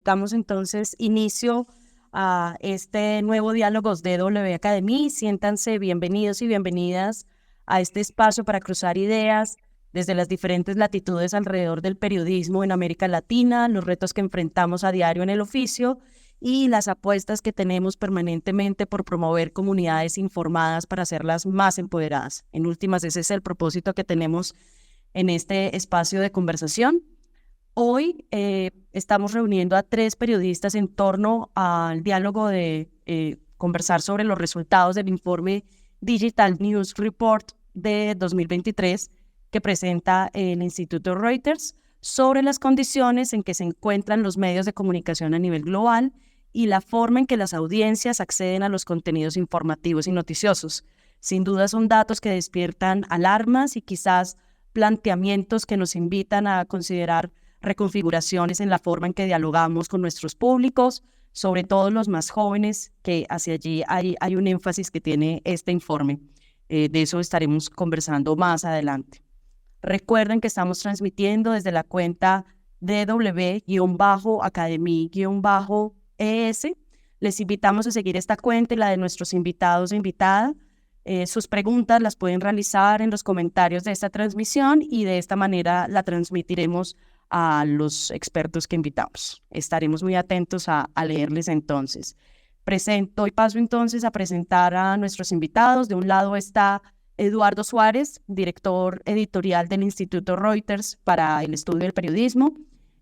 Damos entonces inicio a este nuevo Diálogos de W Academy. Siéntanse bienvenidos y bienvenidas a este espacio para cruzar ideas desde las diferentes latitudes alrededor del periodismo en América Latina, los retos que enfrentamos a diario en el oficio y las apuestas que tenemos permanentemente por promover comunidades informadas para hacerlas más empoderadas. En últimas, ese es el propósito que tenemos en este espacio de conversación. Hoy estamos reuniendo a 3 periodistas en torno al diálogo de conversar sobre los resultados del informe Digital News Report de 2023 que presenta el Instituto Reuters sobre las condiciones en que se encuentran los medios de comunicación a nivel global y la forma en que las audiencias acceden a los contenidos informativos y noticiosos. Sin duda son datos que despiertan alarmas y quizás planteamientos que nos invitan a considerar reconfiguraciones en la forma en que dialogamos con nuestros públicos, sobre todo los más jóvenes, que hacia allí hay un énfasis que tiene este informe. De eso estaremos conversando más adelante. Recuerden que estamos transmitiendo desde la cuenta DW-Academy-ES. Les invitamos a seguir esta cuenta y la de nuestros invitados e invitadas. Sus preguntas las pueden realizar en los comentarios de esta transmisión y de esta manera la transmitiremos a los expertos que invitamos. Estaremos muy atentos a leerles entonces. Presento y paso entonces a presentar a nuestros invitados. De un lado está Eduardo Suárez, director editorial del Instituto Reuters para el estudio del periodismo.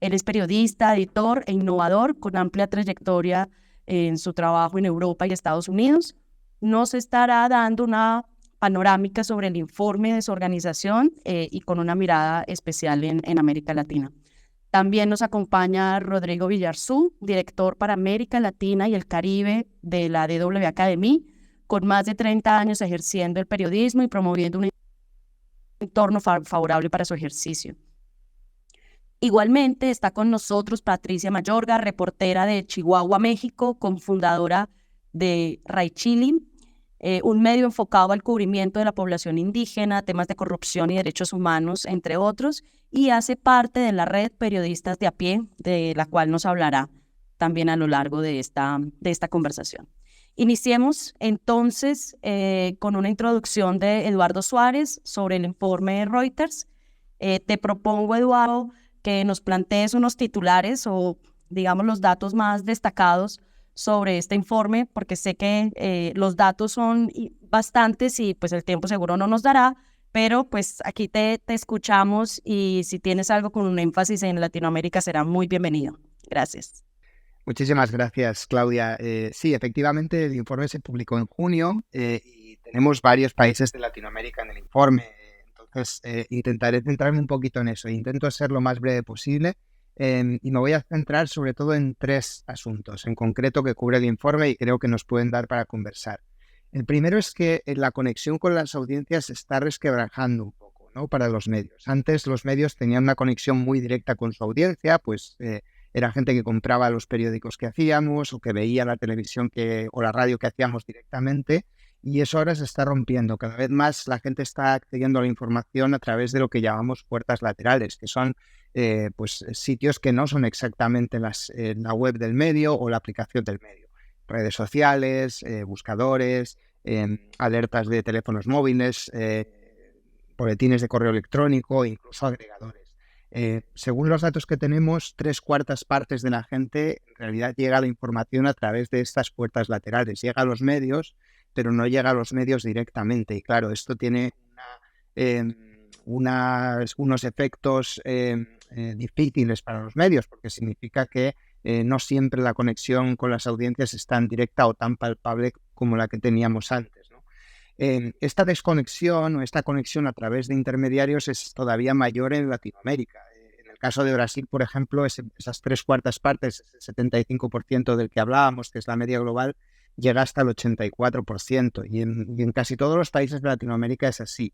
Él es periodista, editor e innovador con amplia trayectoria en su trabajo en Europa y Estados Unidos. Nos estará dando una panorámica sobre el informe de su organización y con una mirada especial en América Latina. También nos acompaña Rodrigo Villarzú, director para América Latina y el Caribe de la DW Academy, con más de 30 años ejerciendo el periodismo y promoviendo un entorno favorable para su ejercicio. Igualmente está con nosotros Patricia Mayorga, reportera de Chihuahua, México, cofundadora de Raichili, un medio enfocado al cubrimiento de la población indígena, temas de corrupción y derechos humanos, entre otros, y hace parte de la red Periodistas de a Pie, de la cual nos hablará también a lo largo de esta conversación. Iniciemos entonces con una introducción de Eduardo Suárez sobre el informe de Reuters. Te propongo, Eduardo, que nos plantees unos titulares o, digamos, los datos más destacados sobre este informe, porque sé que los datos son bastantes y pues el tiempo seguro no nos dará, pero pues aquí te escuchamos y si tienes algo con un énfasis en Latinoamérica será muy bienvenido. Gracias. Muchísimas gracias, Claudia. Sí, efectivamente, el informe se publicó en junio y tenemos varios países de Latinoamérica en el informe. Entonces, intentaré centrarme un poquito en eso. Intento ser lo más breve posible y me voy a centrar sobre todo en 3 asuntos en concreto que cubre el informe y creo que nos pueden dar para conversar. El primero es que la conexión con las audiencias se está resquebrajando un poco, ¿no? Para los medios. Antes los medios tenían una conexión muy directa con su audiencia, pues era gente que compraba los periódicos que hacíamos o que veía la televisión o la radio que hacíamos directamente, y eso ahora se está rompiendo. Cada vez más la gente está accediendo a la información a través de lo que llamamos puertas laterales, que son pues sitios que no son exactamente la web del medio o la aplicación del medio. Redes sociales, buscadores, alertas de teléfonos móviles, boletines de correo electrónico, incluso agregadores. Según los datos que tenemos, 3/4 partes de la gente en realidad llega a la información a través de estas puertas laterales. Llega a los medios, pero no llega a los medios directamente. Y claro, esto tiene unos efectos difíciles para los medios, porque significa que no siempre la conexión con las audiencias es tan directa o tan palpable como la que teníamos antes, ¿no? Esta desconexión o esta conexión a través de intermediarios es todavía mayor en Latinoamérica. En el caso de Brasil, por ejemplo, esas 3/4 partes, el 75% del que hablábamos, que es la media global, llega hasta el 84%. Y en casi todos los países de Latinoamérica es así.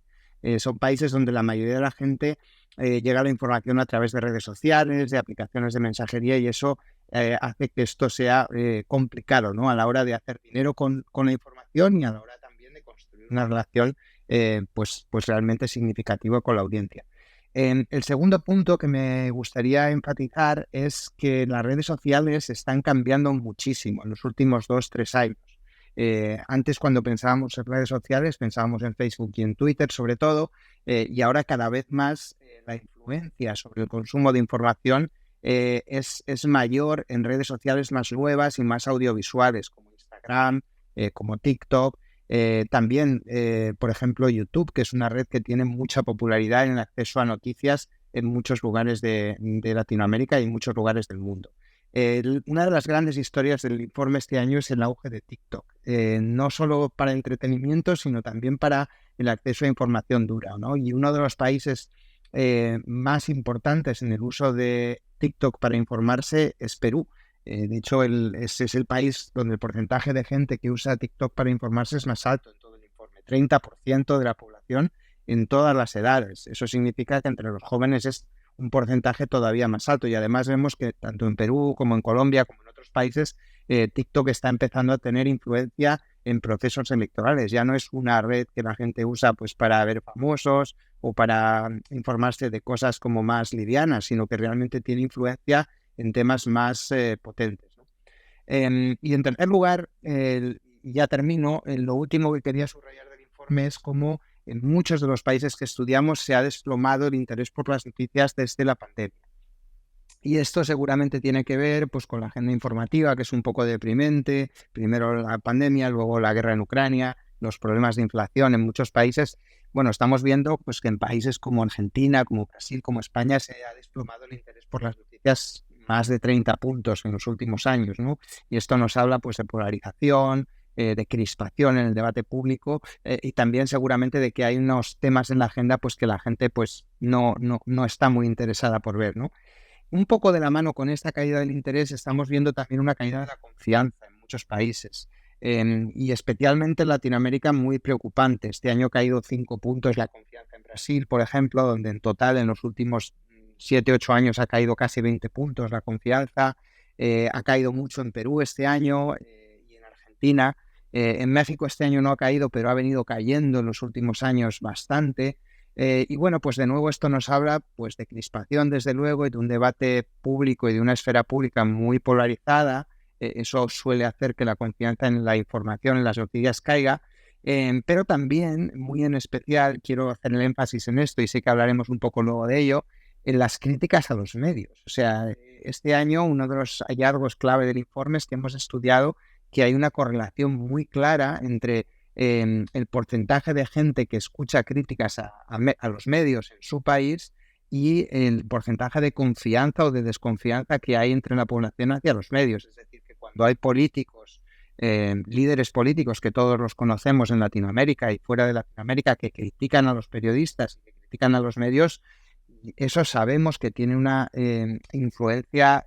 Son países donde la mayoría de la gente llega a la información a través de redes sociales, de aplicaciones de mensajería, y eso hace que esto sea complicado, ¿no? A la hora de hacer dinero con la información y a la hora también de construir una relación pues realmente significativa con la audiencia. El segundo punto que me gustaría enfatizar es que las redes sociales están cambiando muchísimo en los últimos 2-3 años. Antes, cuando pensábamos en redes sociales, pensábamos en Facebook y en Twitter sobre todo, y ahora cada vez más la influencia sobre el consumo de información es mayor en redes sociales más nuevas y más audiovisuales, como Instagram, como TikTok. También, por ejemplo, YouTube, que es una red que tiene mucha popularidad en el acceso a noticias en muchos lugares de Latinoamérica y en muchos lugares del mundo. Una de las grandes historias del informe este año es el auge de TikTok, no solo para entretenimiento, sino también para el acceso a información dura, ¿no? Y uno de los países más importantes en el uso de TikTok para informarse es Perú. De hecho, ese es el país donde el porcentaje de gente que usa TikTok para informarse es más alto en todo el informe, 30% de la población en todas las edades. Eso significa que entre los jóvenes es un porcentaje todavía más alto, y además vemos que tanto en Perú como en Colombia como en otros países TikTok está empezando a tener influencia en procesos electorales. Ya no es una red que la gente usa pues para ver famosos o para informarse de cosas como más livianas, sino que realmente tiene influencia en temas más potentes, ¿no? Y en tercer lugar, ya termino, lo último que quería subrayar del informe es cómo en muchos de los países que estudiamos se ha desplomado el interés por las noticias desde la pandemia. Y esto seguramente tiene que ver pues, con la agenda informativa, que es un poco deprimente. Primero la pandemia, luego la guerra en Ucrania, los problemas de inflación en muchos países. Bueno, estamos viendo pues, que en países como Argentina, como Brasil, como España, se ha desplomado el interés por las noticias más de 30 puntos en los últimos años, ¿no? Y esto nos habla pues, de polarización, de crispación en el debate público, y también seguramente de que hay unos temas en la agenda pues, que la gente pues, no está muy interesada por ver, ¿no? Un poco de la mano con esta caída del interés estamos viendo también una caída de la confianza en muchos países, y especialmente en Latinoamérica muy preocupante. Este año ha caído 5 puntos la confianza en Brasil, por ejemplo, donde en total en los últimos 7-8 años ha caído casi 20 puntos la confianza. Ha caído mucho en Perú este año y en Argentina. En México este año no ha caído, pero ha venido cayendo en los últimos años bastante. Y bueno, pues de nuevo esto nos habla pues de crispación, desde luego, y de un debate público y de una esfera pública muy polarizada. Eso suele hacer que la confianza en la información, en las noticias caiga. Pero también, muy en especial, quiero hacer el énfasis en esto, y sé que hablaremos un poco luego de ello, en las críticas a los medios. O sea, este año uno de los hallazgos clave del informe es que hemos estudiado que hay una correlación muy clara entre el porcentaje de gente que escucha críticas a los medios en su país y el porcentaje de confianza o de desconfianza que hay entre la población hacia los medios. Es decir, que cuando hay políticos, líderes políticos que todos los conocemos en Latinoamérica y fuera de Latinoamérica, que critican a los periodistas, que critican a los medios, eso sabemos que tiene una influencia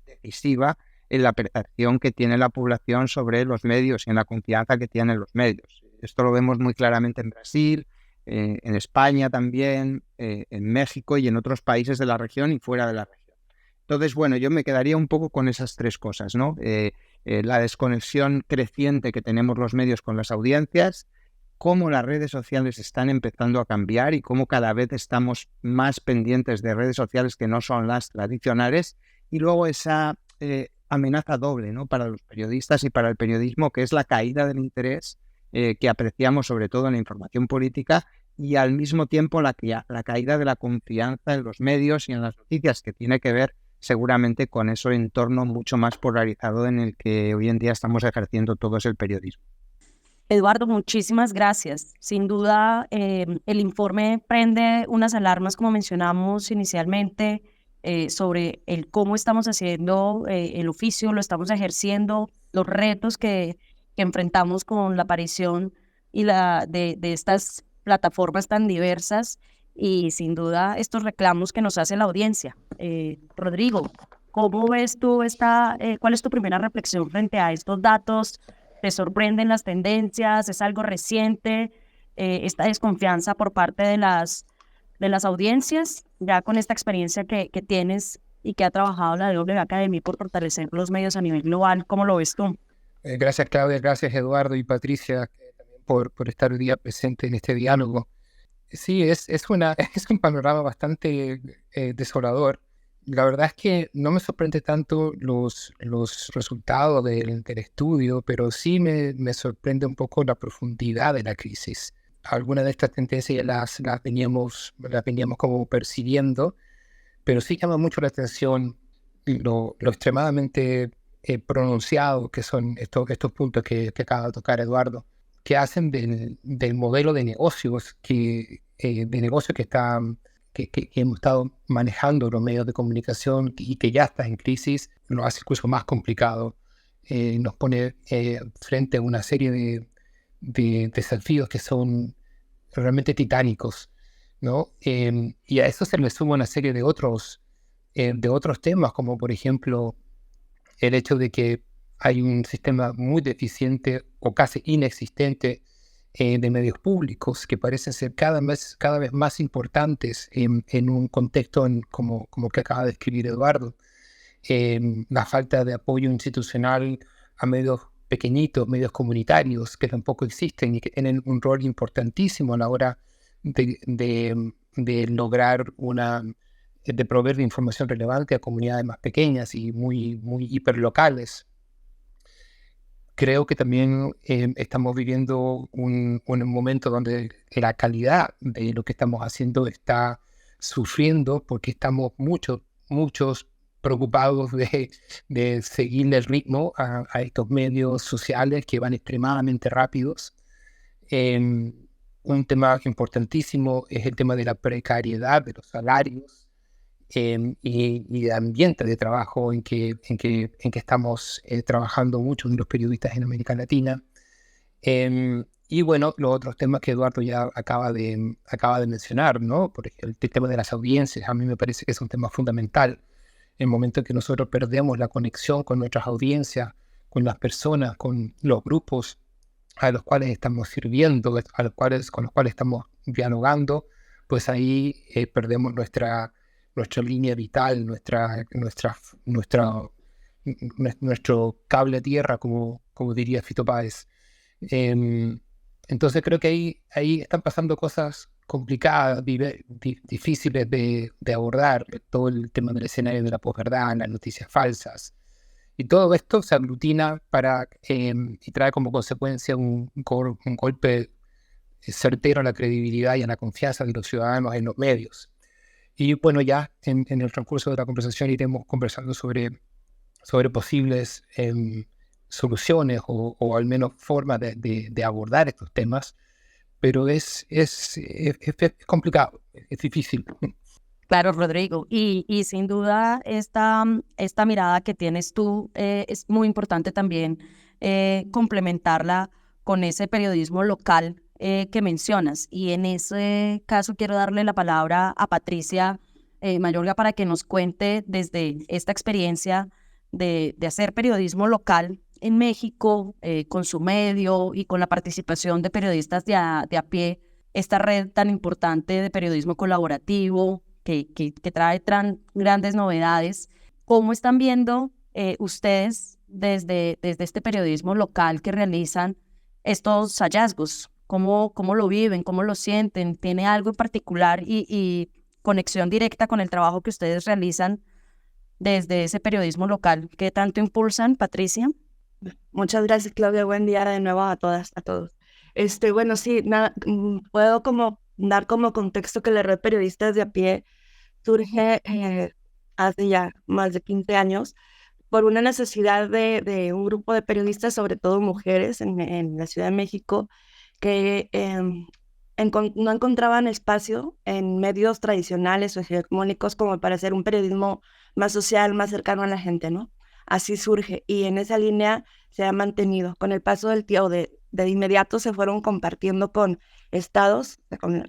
decisiva en la percepción que tiene la población sobre los medios y en la confianza que tienen los medios. Esto lo vemos muy claramente en Brasil, en España también, en México y en otros países de la región y fuera de la región. Entonces, bueno, yo me quedaría un poco con esas tres cosas, ¿no? La desconexión creciente que tenemos los medios con las audiencias, cómo las redes sociales están empezando a cambiar y cómo cada vez estamos más pendientes de redes sociales que no son las tradicionales, y luego esa amenaza doble, ¿no? Para los periodistas y para el periodismo, que es la caída del interés que apreciamos sobre todo en la información política, y al mismo tiempo la caída de la confianza en los medios y en las noticias, que tiene que ver seguramente con ese entorno mucho más polarizado en el que hoy en día estamos ejerciendo todos el periodismo. Eduardo, muchísimas gracias. Sin duda, el informe prende unas alarmas, como mencionamos inicialmente, sobre el cómo estamos haciendo el oficio, lo estamos ejerciendo, los retos que enfrentamos con la aparición y de estas plataformas tan diversas, y sin duda estos reclamos que nos hace la audiencia. Rodrigo, ¿cómo ves tú cuál es tu primera reflexión frente a estos datos? ¿Te sorprenden las tendencias? ¿Es algo reciente esta desconfianza por parte de las audiencias, ya con esta experiencia que tienes y que ha trabajado la DW Academy por fortalecer los medios a nivel global? ¿Cómo lo ves tú? Gracias, Claudia, gracias, Eduardo y Patricia, también por estar hoy día presente en este diálogo. Sí, es un panorama bastante desolador. La verdad es que no me sorprende tanto los resultados del estudio, pero sí me sorprende un poco la profundidad de la crisis. Algunas de estas tendencias ya las veníamos como percibiendo, pero sí llama mucho la atención lo extremadamente pronunciado que son estos puntos que acaba de tocar Eduardo, que hacen del modelo de negocios que hemos estado manejando los medios de comunicación y que ya está en crisis, lo hace incluso más complicado. Nos pone frente a una serie de desafíos que son realmente titánicos, ¿no? Y a eso se le suma una serie de otros temas, como por ejemplo el hecho de que hay un sistema muy deficiente o casi inexistente de medios públicos que parecen ser cada vez más importantes en un contexto como que acaba de escribir Eduardo. La falta de apoyo institucional a medios pequeñitos, medios comunitarios que tampoco existen y que tienen un rol importantísimo a la hora de lograr de proveer de información relevante a comunidades más pequeñas y muy, muy hiperlocales. Creo que también estamos viviendo un momento donde la calidad de lo que estamos haciendo está sufriendo porque estamos muchos preocupados de seguirle el ritmo a estos medios sociales que van extremadamente rápidos. Un tema importantísimo es el tema de la precariedad de los salarios y el ambiente de trabajo en que estamos trabajando muchos de los periodistas en América Latina. Y bueno, los otros temas que Eduardo ya acaba de mencionar, ¿no? Por ejemplo, el tema de las audiencias, a mí me parece que es un tema fundamental. En el momento en que nosotros perdemos la conexión con nuestras audiencias, con las personas, con los grupos a los cuales estamos sirviendo, con los cuales estamos dialogando, pues ahí perdemos nuestra línea vital, nuestro cable a tierra, como diría Fito Páez. Em, entonces creo que ahí están pasando cosas complicadas, difíciles de abordar, todo el tema del escenario de la posverdad, las noticias falsas. Y todo esto se aglutina y trae como consecuencia un golpe certero a la credibilidad y a la confianza de los ciudadanos en los medios. Y bueno, ya en el transcurso de la conversación iremos conversando sobre posibles soluciones o al menos formas de abordar estos temas, pero es complicado, es difícil. Claro, Rodrigo. Y sin duda esta mirada que tienes tú es muy importante también complementarla con ese periodismo local que mencionas. Y en ese caso quiero darle la palabra a Patricia Mayorga para que nos cuente desde esta experiencia de hacer periodismo local en México, con su medio y con la participación de periodistas de a pie, esta red tan importante de periodismo colaborativo que trae grandes novedades. ¿Cómo están viendo ustedes desde este periodismo local que realizan estos hallazgos? ¿Cómo lo viven? ¿Cómo lo sienten? ¿Tiene algo en particular y conexión directa con el trabajo que ustedes realizan desde ese periodismo local que tanto impulsan, Patricia? Muchas gracias, Claudia. Buen día de nuevo a todas, a todos. Bueno, sí, puedo como dar como contexto que la red Periodistas de a Pie surge hace ya más de 15 años por una necesidad de un grupo de periodistas, sobre todo mujeres en la Ciudad de México, que no encontraban espacio en medios tradicionales o hegemónicos como para hacer un periodismo más social, más cercano a la gente, ¿no? Así surge y en esa línea se ha mantenido. Con el paso del tiempo, de inmediato se fueron compartiendo con estados,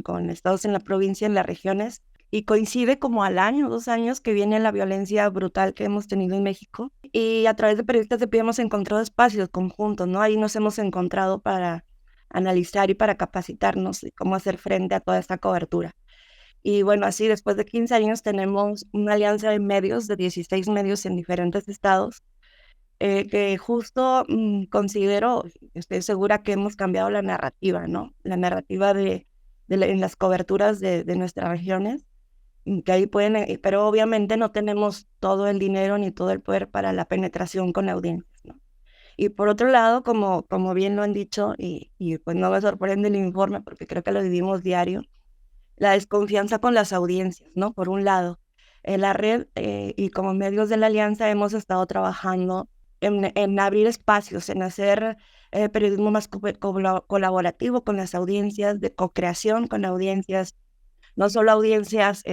con estados en la provincia, en las regiones, y coincide como al año, 2 años que viene la violencia brutal que hemos tenido en México. Y a través de Periodistas de Pie hemos encontrado espacios conjuntos, ¿no? Ahí nos hemos encontrado para analizar y para capacitarnos de cómo hacer frente a toda esta cobertura. Y bueno, así después de 15 años tenemos una alianza de medios, de 16 medios en diferentes estados, que justo considero, estoy segura que hemos cambiado la narrativa, ¿no? La narrativa de en las coberturas de nuestras regiones, que ahí pueden, pero obviamente no tenemos todo el dinero ni todo el poder para la penetración con audiencias, ¿no? Y por otro lado, como bien lo han dicho, y pues no me sorprende el informe porque creo que lo vivimos diario, la desconfianza con las audiencias, ¿no? Por un lado, la red y como medios de la alianza hemos estado trabajando en abrir espacios, en hacer periodismo más colaborativo con las audiencias, de co-creación con audiencias, no solo audiencias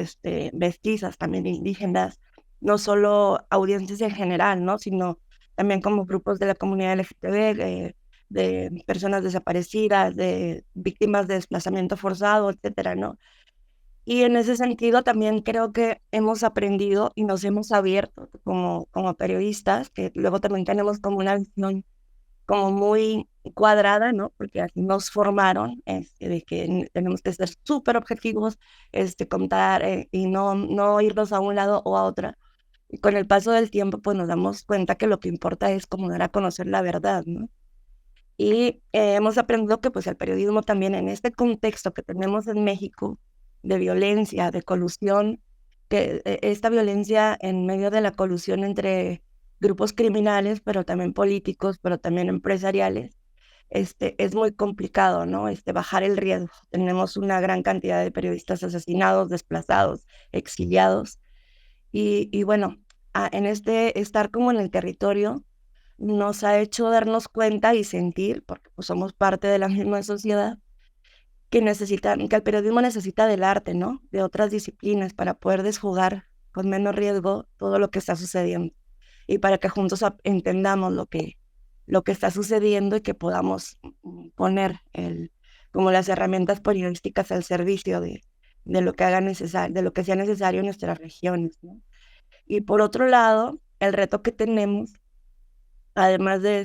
mestizas, también indígenas, no solo audiencias en general, ¿no? Sino también como grupos de la comunidad LGTB, de personas desaparecidas, de víctimas de desplazamiento forzado, etcétera, ¿no? Y en ese sentido también creo que hemos aprendido y nos hemos abierto como periodistas, que luego también tenemos como una visión como muy cuadrada, ¿no? Porque así nos formaron, de que tenemos que ser súper objetivos, contar y no irnos a un lado o a otra. Y con el paso del tiempo, pues nos damos cuenta que lo que importa es como dar a conocer la verdad, ¿no? Y hemos aprendido que pues el periodismo también en este contexto que tenemos en México de violencia, de colusión, que esta violencia en medio de la colusión entre grupos criminales, pero también políticos, pero también empresariales, es muy complicado, ¿no? Bajar el riesgo. Tenemos una gran cantidad de periodistas asesinados, desplazados, exiliados, y bueno, en estar como en el territorio, nos ha hecho darnos cuenta y sentir, porque pues, somos parte de la misma sociedad, que el periodismo necesita del arte, ¿no? De otras disciplinas para poder desjugar con menos riesgo todo lo que está sucediendo y para que juntos entendamos lo que está sucediendo y que podamos poner como las herramientas periodísticas al servicio de lo que de lo que sea necesario en nuestras regiones, ¿no? Y por otro lado, el reto que tenemos además de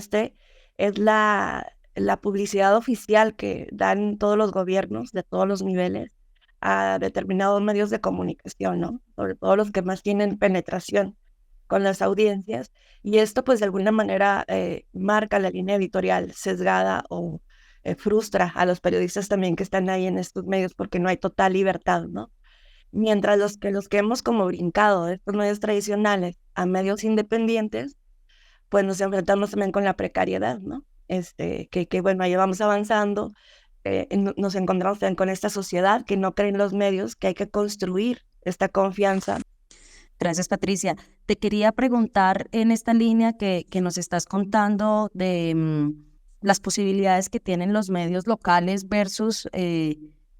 es la publicidad oficial que dan todos los gobiernos de todos los niveles a determinados medios de comunicación, ¿no? Sobre todo los que más tienen penetración con las audiencias. Y esto, pues, de alguna manera marca la línea editorial sesgada o frustra a los periodistas también que están ahí en estos medios porque no hay total libertad, ¿no? Mientras los que hemos como brincado de estos medios tradicionales a medios independientes, pues nos enfrentamos también con la precariedad, ¿no? Que bueno, ahí vamos avanzando, nos encontramos también con esta sociedad que no cree en los medios, que hay que construir esta confianza. Gracias, Patricia. Te quería preguntar en esta línea que nos estás contando de las posibilidades que tienen los medios locales versus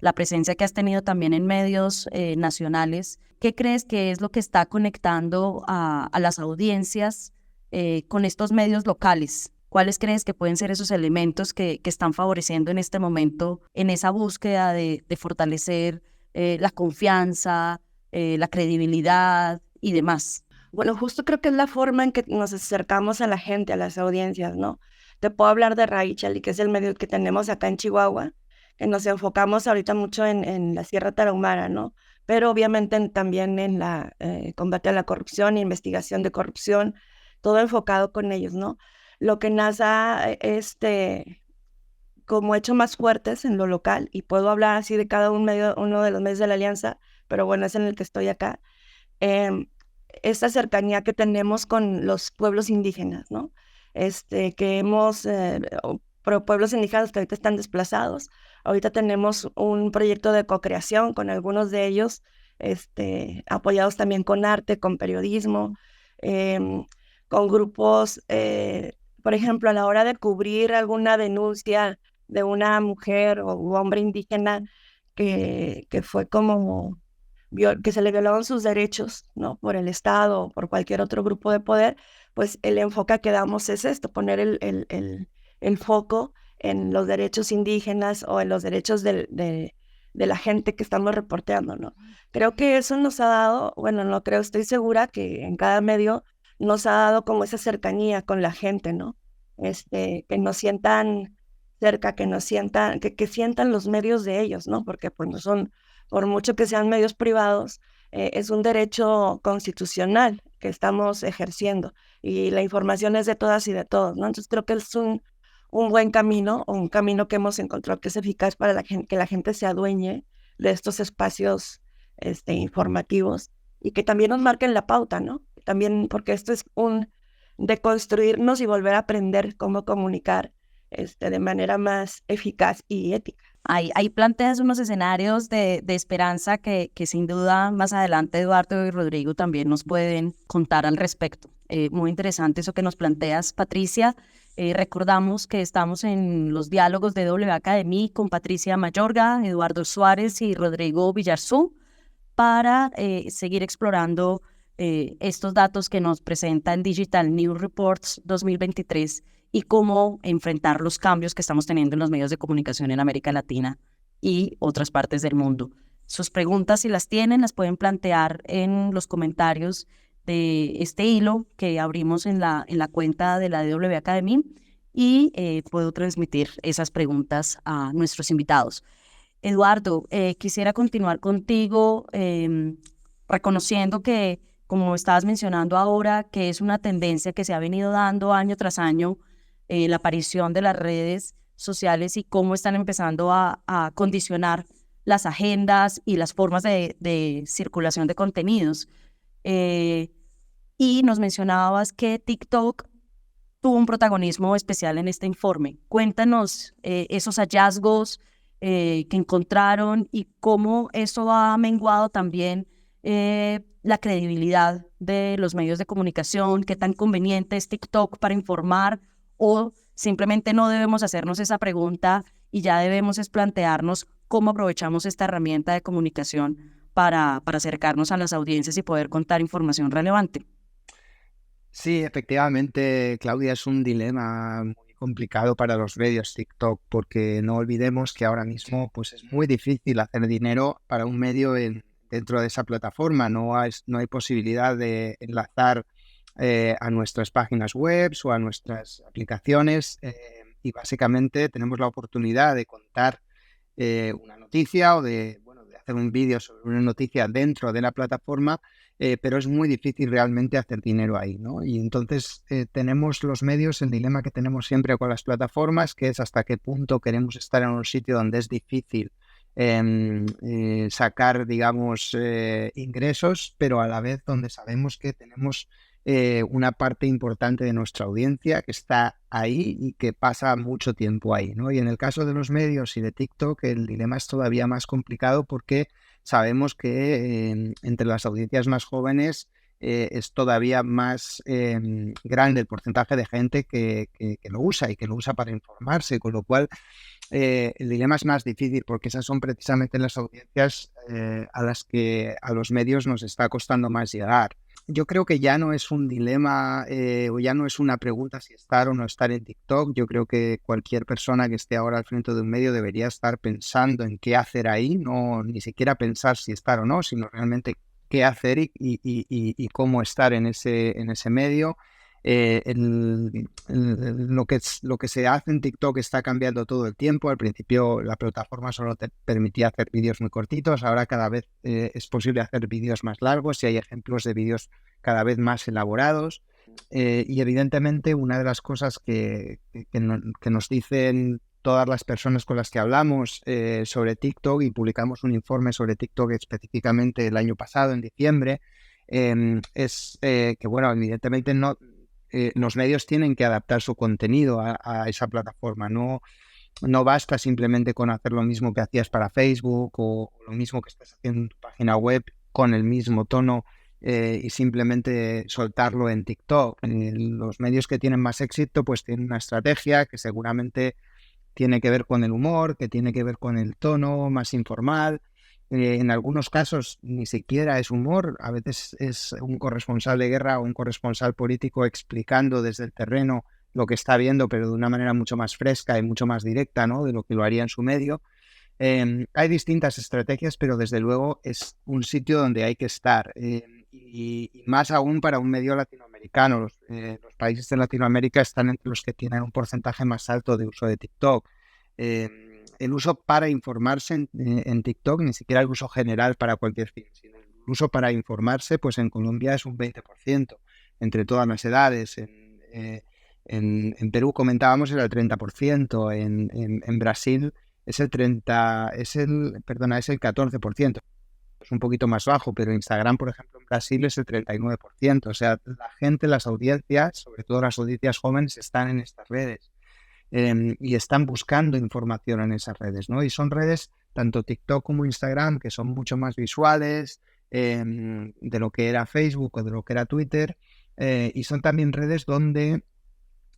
la presencia que has tenido también en medios nacionales. ¿Qué crees que es lo que está conectando a las audiencias con estos medios locales? ¿Cuáles crees que pueden ser esos elementos que están favoreciendo en este momento en esa búsqueda de fortalecer la confianza, la credibilidad y demás? Bueno, justo creo que es la forma en que nos acercamos a la gente, a las audiencias, ¿no? Te puedo hablar de Raichali, que es el medio que tenemos acá en Chihuahua, que nos enfocamos ahorita mucho en la Sierra Tarahumara, ¿no? Pero obviamente también en la combate a la corrupción, investigación de corrupción, todo enfocado con ellos, ¿no? Lo que nos ha como hecho más fuertes en lo local, y puedo hablar así de cada uno de los medios de la alianza, pero bueno, es en el que estoy acá, esta cercanía que tenemos con los pueblos indígenas, ¿no? Que hemos, pueblos indígenas que ahorita están desplazados. Ahorita tenemos un proyecto de co-creación con algunos de ellos, apoyados también con arte, con periodismo, con grupos, por ejemplo, a la hora de cubrir alguna denuncia de una mujer o hombre indígena que fue como que se le violaron sus derechos, ¿no? Por el Estado o por cualquier otro grupo de poder, pues el enfoque que damos es esto, poner el foco en los derechos indígenas o en los derechos de la gente que estamos reporteando, ¿no? Creo que eso nos ha dado, bueno, no creo, estoy segura que en cada medio nos ha dado como esa cercanía con la gente, ¿no? Que nos sientan cerca, que sientan los medios de ellos, ¿no? Porque pues no son, por mucho que sean medios privados, es un derecho constitucional que estamos ejerciendo y la información es de todas y de todos, ¿no? Entonces creo que es un buen camino o un camino que hemos encontrado que es eficaz para que la gente se adueñe de estos espacios informativos y que también nos marquen la pauta, ¿no? También porque esto es un deconstruirnos y volver a aprender cómo comunicar de manera más eficaz y ética. Ahí planteas unos escenarios de esperanza que sin duda más adelante Eduardo y Rodrigo también nos pueden contar al respecto. Muy interesante eso que nos planteas, Patricia. Recordamos que estamos en los diálogos de W Academy con Patricia Mayorga, Eduardo Suárez y Rodrigo Villarzú para seguir explorando estos datos que nos presenta el Digital News Reports 2023 y cómo enfrentar los cambios que estamos teniendo en los medios de comunicación en América Latina y otras partes del mundo. Sus preguntas, si las tienen, las pueden plantear en los comentarios de este hilo que abrimos en la cuenta de la DW Academy y puedo transmitir esas preguntas a nuestros invitados. Eduardo, quisiera continuar contigo reconociendo que, como estabas mencionando ahora, que es una tendencia que se ha venido dando año tras año, la aparición de las redes sociales y cómo están empezando a condicionar las agendas y las formas de circulación de contenidos. Y nos mencionabas que TikTok tuvo un protagonismo especial en este informe. Cuéntanos esos hallazgos que encontraron y cómo eso ha menguado también la credibilidad de los medios de comunicación, qué tan conveniente es TikTok para informar o simplemente no debemos hacernos esa pregunta y ya debemos es plantearnos cómo aprovechamos esta herramienta de comunicación para acercarnos a las audiencias y poder contar información relevante. Sí, efectivamente, Claudia, es un dilema muy complicado para los medios TikTok, porque no olvidemos que ahora mismo pues, es muy difícil hacer dinero para un medio dentro de esa plataforma. No hay posibilidad de enlazar a nuestras páginas web o a nuestras aplicaciones y básicamente tenemos la oportunidad de contar una noticia o de hacer un vídeo sobre una noticia dentro de la plataforma, pero es muy difícil realmente hacer dinero ahí, ¿no? Y entonces tenemos los medios, el dilema que tenemos siempre con las plataformas, que es hasta qué punto queremos estar en un sitio donde es difícil sacar, digamos, ingresos, pero a la vez donde sabemos que tenemos una parte importante de nuestra audiencia que está ahí y que pasa mucho tiempo ahí, ¿no? Y en el caso de los medios y de TikTok, el dilema es todavía más complicado porque sabemos que entre las audiencias más jóvenes es todavía más grande el porcentaje de gente que lo usa y que lo usa para informarse, con lo cual el dilema es más difícil porque esas son precisamente las audiencias a las que a los medios nos está costando más llegar. Yo creo que ya no es un dilema o ya no es una pregunta si estar o no estar en TikTok. Yo creo que cualquier persona que esté ahora al frente de un medio debería estar pensando en qué hacer ahí, no ni siquiera pensar si estar o no, sino realmente qué hacer y cómo estar en ese medio. Lo que se hace en TikTok está cambiando todo el tiempo. Al principio la plataforma solo te permitía hacer vídeos muy cortitos, ahora cada vez es posible hacer vídeos más largos y hay ejemplos de vídeos cada vez más elaborados. Y evidentemente una de las cosas que nos dicen todas las personas con las que hablamos sobre TikTok, y publicamos un informe sobre TikTok específicamente el año pasado, en diciembre, es que, bueno, evidentemente los medios tienen que adaptar su contenido a esa plataforma. No basta simplemente con hacer lo mismo que hacías para Facebook o lo mismo que estás haciendo en tu página web con el mismo tono y simplemente soltarlo en TikTok. Los medios que tienen más éxito pues tienen una estrategia que seguramente tiene que ver con el humor, que tiene que ver con el tono más informal. En algunos casos ni siquiera es humor, a veces es un corresponsal de guerra o un corresponsal político explicando desde el terreno lo que está viendo, pero de una manera mucho más fresca y mucho más directa, ¿no?, de lo que lo haría en su medio. Hay distintas estrategias, pero desde luego es un sitio donde hay que estar, y más aún para un medio latinoamericano. Los países de Latinoamérica están entre los que tienen un porcentaje más alto de uso de TikTok. El uso para informarse en TikTok, ni siquiera el uso general para cualquier fin, sino el uso para informarse, pues en Colombia es un 20%, entre todas las edades. en Perú comentábamos era el 30%, en Brasil es el 14%. Es un poquito más bajo, pero Instagram, por ejemplo, en Brasil es el 39%. O sea, la gente, las audiencias, sobre todo las audiencias jóvenes, están en estas redes y están buscando información en esas redes, ¿no? Y son redes, tanto TikTok como Instagram, que son mucho más visuales de lo que era Facebook o de lo que era Twitter, y son también redes donde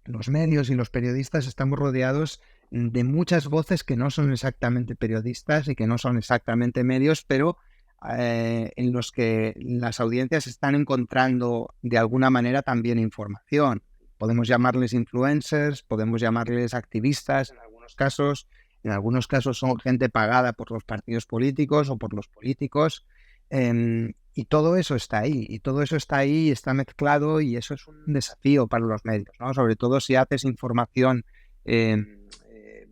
los medios y los periodistas estamos rodeados de muchas voces que no son exactamente periodistas y que no son exactamente medios, pero en los que las audiencias están encontrando de alguna manera también información. Podemos llamarles influencers, podemos llamarles activistas en algunos casos son gente pagada por los partidos políticos o por los políticos, y todo eso está ahí, está mezclado, y eso es un desafío para los medios, ¿no? Sobre todo si haces información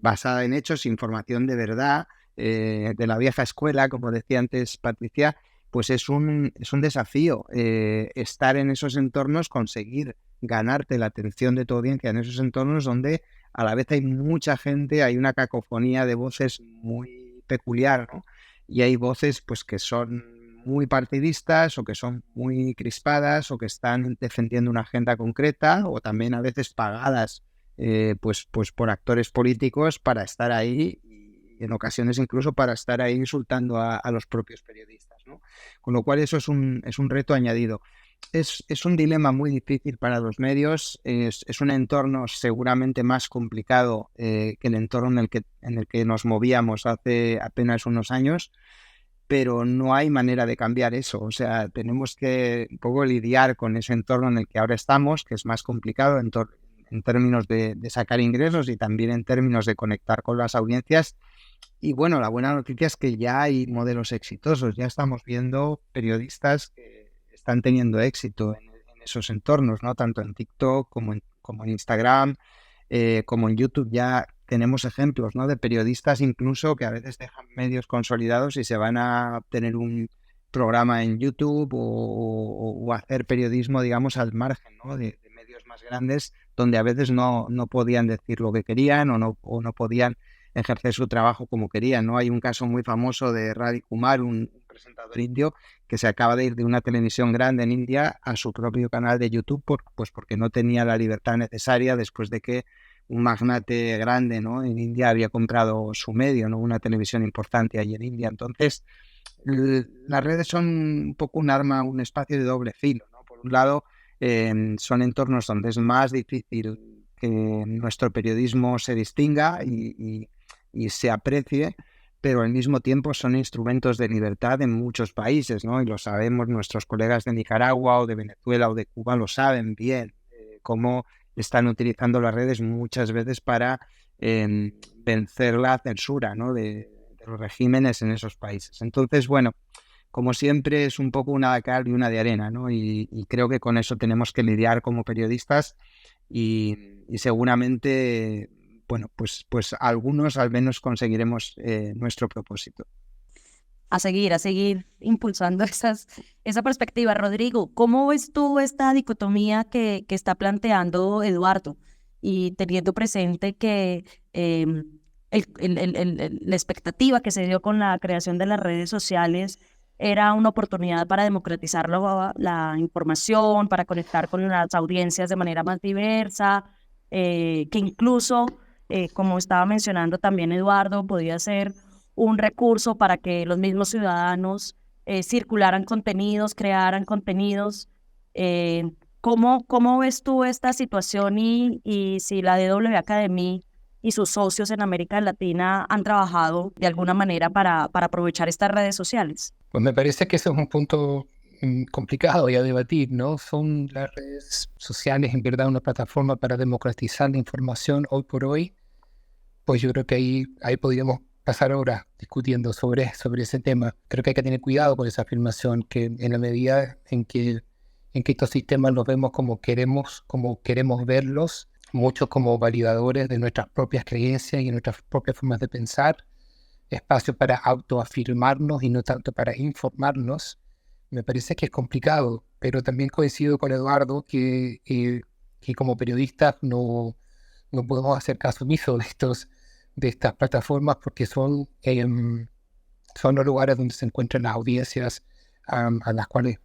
basada en hechos, información de verdad, de la vieja escuela, como decía antes Patricia, pues es un desafío estar en esos entornos, conseguir ganarte la atención de tu audiencia en esos entornos donde a la vez hay mucha gente, hay una cacofonía de voces muy peculiar, ¿no? Y hay voces pues que son muy partidistas o que son muy crispadas o que están defendiendo una agenda concreta, o también a veces pagadas pues por actores políticos para estar ahí, y en ocasiones incluso para estar ahí insultando a los propios periodistas, ¿no? Con lo cual eso es un reto añadido. Es un dilema muy difícil para los medios, es un entorno seguramente más complicado que el entorno en el que nos movíamos hace apenas unos años, pero no hay manera de cambiar eso. O sea, tenemos que un poco lidiar con ese entorno en el que ahora estamos, que es más complicado en términos de sacar ingresos y también en términos de conectar con las audiencias. Y bueno, la buena noticia es que ya hay modelos exitosos, ya estamos viendo periodistas que están teniendo éxito en esos entornos, ¿no? Tanto en TikTok como en Instagram, como en YouTube. Ya tenemos ejemplos, ¿no? De periodistas incluso que a veces dejan medios consolidados y se van a tener un programa en YouTube o hacer periodismo, digamos, al margen, ¿no? De medios más grandes, donde a veces no podían decir lo que querían o no podían ejercer su trabajo como querían, ¿no? Hay un caso muy famoso de Ravi Kumar, un presentador indio, que se acaba de ir de una televisión grande en India a su propio canal de YouTube porque no tenía la libertad necesaria después de que un magnate grande, ¿no? En India había comprado su medio, ¿no? Una televisión importante allí en India. Entonces, las redes son un poco un arma, un espacio de doble filo, ¿no? Por un lado, son entornos donde es más difícil que nuestro periodismo se distinga y se aprecie, pero al mismo tiempo son instrumentos de libertad en muchos países, ¿no? Y lo sabemos, nuestros colegas de Nicaragua o de Venezuela o de Cuba lo saben bien, cómo están utilizando las redes muchas veces para vencer la censura, ¿no? de los regímenes en esos países. Entonces, bueno, como siempre es un poco una de cal y una de arena, ¿no? Y creo que con eso tenemos que lidiar como periodistas y seguramente, bueno, pues algunos al menos conseguiremos nuestro propósito. A seguir impulsando esa perspectiva. Rodrigo, ¿cómo ves tú esta dicotomía que está planteando Eduardo? Y teniendo presente que la expectativa que se dio con la creación de las redes sociales era una oportunidad para democratizar la información, para conectar con las audiencias de manera más diversa, que incluso, como estaba mencionando también Eduardo, podía ser un recurso para que los mismos ciudadanos circularan contenidos, crearan contenidos. ¿Cómo ves tú esta situación y si la DW Academy y sus socios en América Latina han trabajado de alguna manera para aprovechar estas redes sociales? Pues me parece que ese es un punto complicado y a debatir, ¿no? Son las redes sociales en verdad una plataforma para democratizar la información hoy por hoy. Pues yo creo que ahí podríamos pasar horas discutiendo sobre ese tema. Creo que hay que tener cuidado con esa afirmación, que en la medida en que estos sistemas los vemos como queremos verlos, muchos como validadores de nuestras propias creencias y nuestras propias formas de pensar, espacio para autoafirmarnos y no tanto para informarnos, me parece que es complicado, pero también coincido con Eduardo que que como periodistas no podemos hacer caso omiso de estas plataformas porque son los lugares donde se encuentran las audiencias a las cuales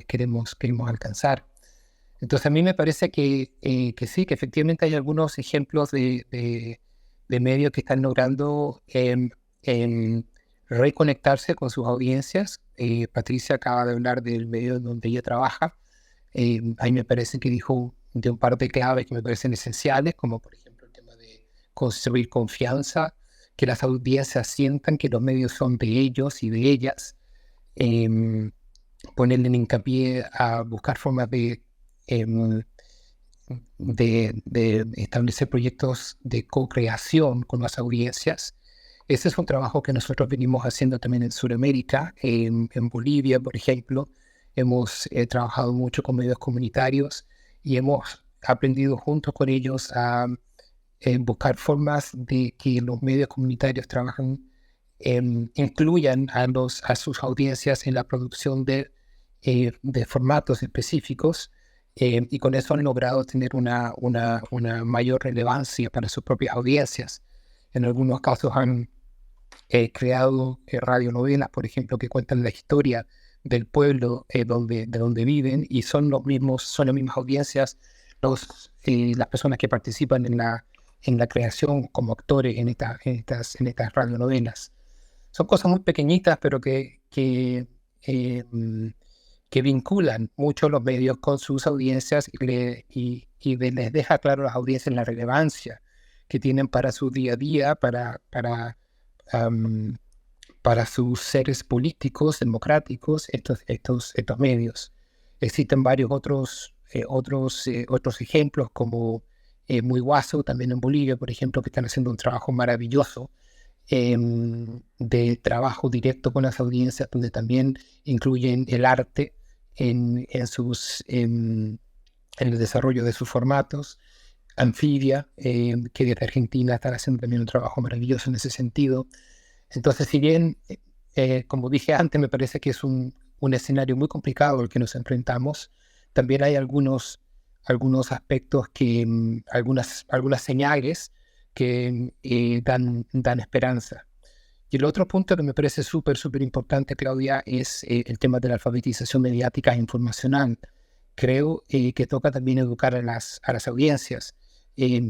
queremos alcanzar. Entonces a mí me parece que sí, que efectivamente hay algunos ejemplos de medios que están logrando reconectarse con sus audiencias. Patricia acaba de hablar del medio donde ella trabaja. Ahí me parece que dijo de un par de claves que me parecen esenciales, como por ejemplo el tema de construir confianza, que las audiencias sientan que los medios son de ellos y de ellas, ponerle en hincapié a buscar formas de establecer proyectos de co-creación con las audiencias. Ese es un trabajo que nosotros venimos haciendo también en Sudamérica, en Bolivia, por ejemplo. Hemos trabajado mucho con medios comunitarios y hemos aprendido juntos con ellos a buscar formas de que los medios comunitarios incluyan a sus audiencias en la producción de formatos específicos, y con eso han logrado tener una mayor relevancia para sus propias audiencias. En algunos casos han creado radionovelas, por ejemplo, que cuentan la historia del pueblo de donde viven, y son las mismas audiencias, las personas que participan en la creación como actores en estas radionovelas. Son cosas muy pequeñitas, pero que vinculan mucho los medios con sus audiencias y les deja claro a las audiencias la relevancia que tienen para su día a día, para sus seres políticos, democráticos, estos medios. Existen varios otros ejemplos, como Muy Guaso, también en Bolivia, por ejemplo, que están haciendo un trabajo maravilloso de trabajo directo con las audiencias, donde también incluyen el arte en el desarrollo de sus formatos. Anfibia, que desde Argentina están haciendo también un trabajo maravilloso en ese sentido. Entonces, si bien, como dije antes, me parece que es un escenario muy complicado al que nos enfrentamos, también hay algunos aspectos algunas señales que dan esperanza. Y el otro punto que me parece súper importante, Claudia, es el tema de la alfabetización mediática e informacional. Creo que toca también educar a las audiencias.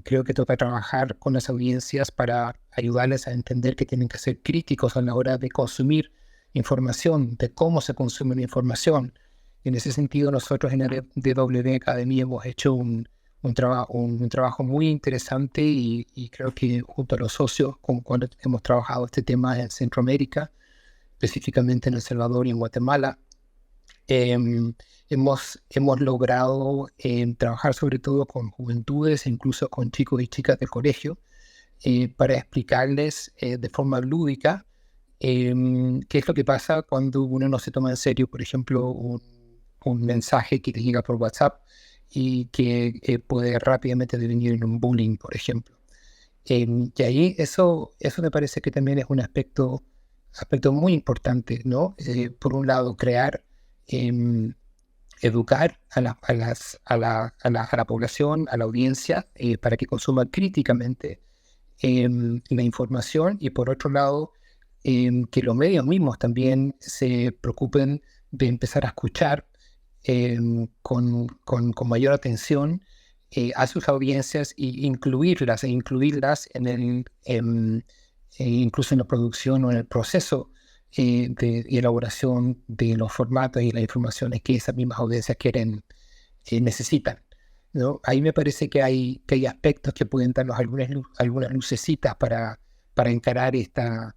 Creo que toca trabajar con las audiencias para ayudarles a entender que tienen que ser críticos a la hora de consumir información, de cómo se consume la información. En ese sentido, nosotros en la DW Academy hemos hecho un trabajo muy interesante, y creo que junto a los socios con cuando hemos trabajado este tema en Centroamérica, específicamente en El Salvador y en Guatemala, hemos logrado trabajar sobre todo con juventudes e incluso con chicos y chicas del colegio, para explicarles de forma lúdica qué es lo que pasa cuando uno no se toma en serio, por ejemplo, un mensaje que te llega por WhatsApp y que puede rápidamente devenir en un bullying, por ejemplo. Y ahí eso me parece que también es un aspecto muy importante, ¿no? Por un lado, educar a la población, a la audiencia, para que consuma críticamente la información, y por otro lado, que los medios mismos también se preocupen de empezar a escuchar con mayor atención a sus audiencias, e incluirlas incluso en la producción o en el proceso de elaboración de los formatos y las informaciones que esas mismas audiencias necesitan, ¿no? Ahí me parece que hay aspectos que pueden darnos algunas lucecitas para encarar esta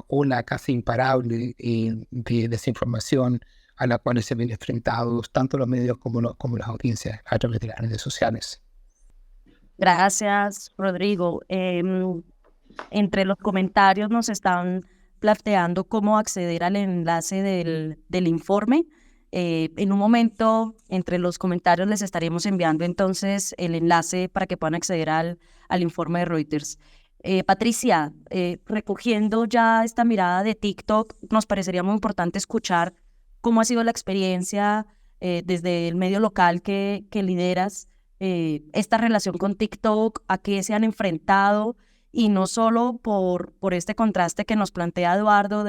ola casi imparable de desinformación a la cual se ven enfrentados tanto los medios como las audiencias a través de las redes sociales. Gracias, Rodrigo. Entre los comentarios nos están planteando cómo acceder al enlace del informe. En un momento, entre los comentarios les estaremos enviando entonces el enlace para que puedan acceder al informe de Reuters. Patricia, recogiendo ya esta mirada de TikTok, nos parecería muy importante escuchar cómo ha sido la experiencia desde el medio local que lideras, esta relación con TikTok, a qué se han enfrentado, y no solo por este contraste que nos plantea Eduardo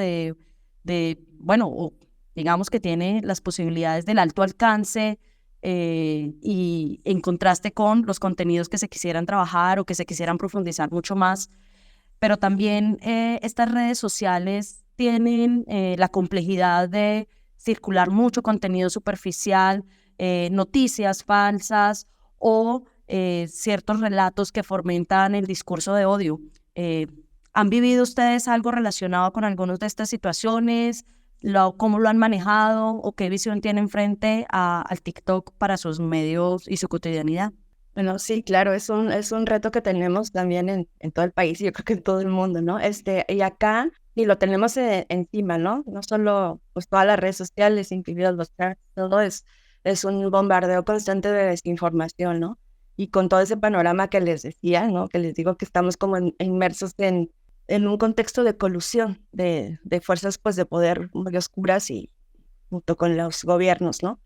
bueno, digamos que tiene las posibilidades del alto alcance, y en contraste con los contenidos que se quisieran trabajar o que se quisieran profundizar mucho más, pero también estas redes sociales tienen la complejidad de circular mucho contenido superficial, noticias falsas o ciertos relatos que fomentan el discurso de odio. ¿Han vivido ustedes algo relacionado con algunas de estas situaciones? ¿Cómo lo han manejado o qué visión tienen frente al TikTok para sus medios y su cotidianidad? Bueno, sí, claro, es un reto que tenemos también en todo el país y yo creo que en todo el mundo, ¿no? Y acá, y lo tenemos encima, ¿no? No solo pues todas las redes sociales, incluidos los chats, todo es un bombardeo constante de desinformación, ¿no? Y con todo ese panorama que les decía, ¿no? Que les digo que estamos como inmersos en un contexto de colusión de fuerzas pues de poder muy oscuras y junto con los gobiernos, ¿no?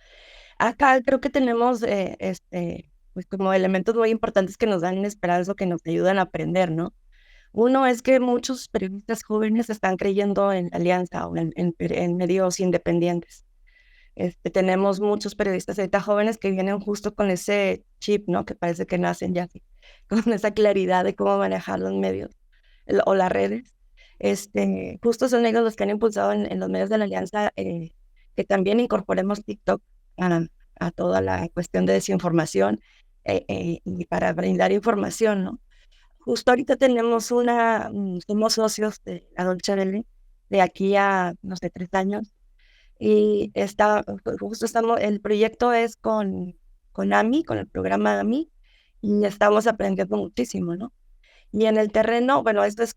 Acá creo que tenemos pues como elementos muy importantes que nos dan esperanza o que nos ayudan a aprender, ¿no? Uno es que muchos periodistas jóvenes están creyendo en la alianza o en medios independientes. Tenemos muchos periodistas ahorita jóvenes que vienen justo con ese chip, ¿no? Que parece que nacen ya así, con esa claridad de cómo manejar los medios o las redes. Justo son ellos los que han impulsado en los medios de la alianza que también incorporemos TikTok a toda la cuestión de desinformación y para brindar información, ¿no? Justo ahorita somos socios de la Dolce Vele de aquí a, no sé, 3 años y el proyecto es con AMI, con el programa AMI y estamos aprendiendo muchísimo, ¿no? Y en el terreno, bueno, esto es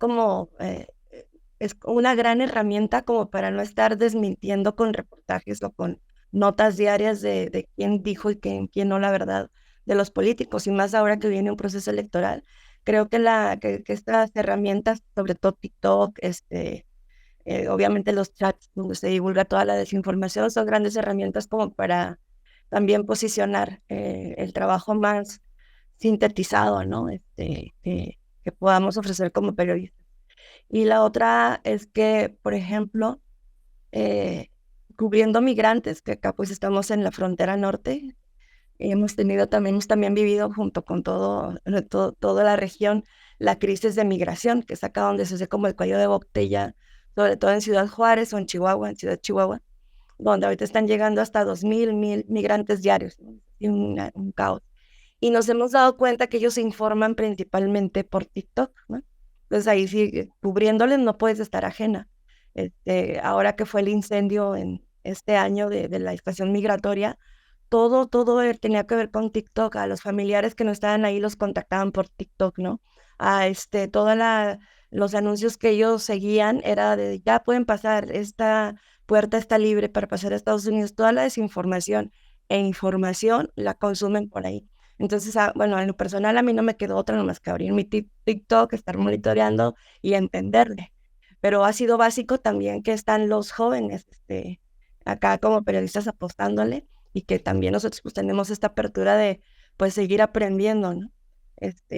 una gran herramienta como para no estar desmintiendo con reportajes o con notas diarias de quién dijo y quién no la verdad de los políticos, y más ahora que viene un proceso electoral. Creo que estas herramientas, sobre todo TikTok, obviamente los chats donde se divulga toda la desinformación, son grandes herramientas como para también posicionar el trabajo más sintetizado, ¿no? Que podamos ofrecer como periodistas. Y la otra es que, por ejemplo, cubriendo migrantes, que acá pues estamos en la frontera norte, hemos también vivido junto con toda la región la crisis de migración, que es acá donde se hace como el cuello de botella, sobre todo en Ciudad Juárez o en Ciudad Chihuahua, donde ahorita están llegando hasta 2,000 migrantes diarios, ¿no? Y un caos. Y nos hemos dado cuenta que ellos se informan principalmente por TikTok, ¿no? Entonces ahí sí, cubriéndoles no puedes estar ajena. Ahora que fue el incendio en este año de la estación migratoria, todo tenía que ver con TikTok. A los familiares que no estaban ahí los contactaban por TikTok, ¿no? Los anuncios que ellos seguían era de ya pueden pasar, esta puerta está libre para pasar a Estados Unidos. Toda la desinformación e información la consumen por ahí. Entonces, bueno, en lo personal a mí no me quedó otra nomás que abrir mi TikTok, estar monitoreando y entenderle. Pero ha sido básico también que están los jóvenes acá como periodistas apostándole y que también nosotros pues tenemos esta apertura de pues seguir aprendiendo, ¿no?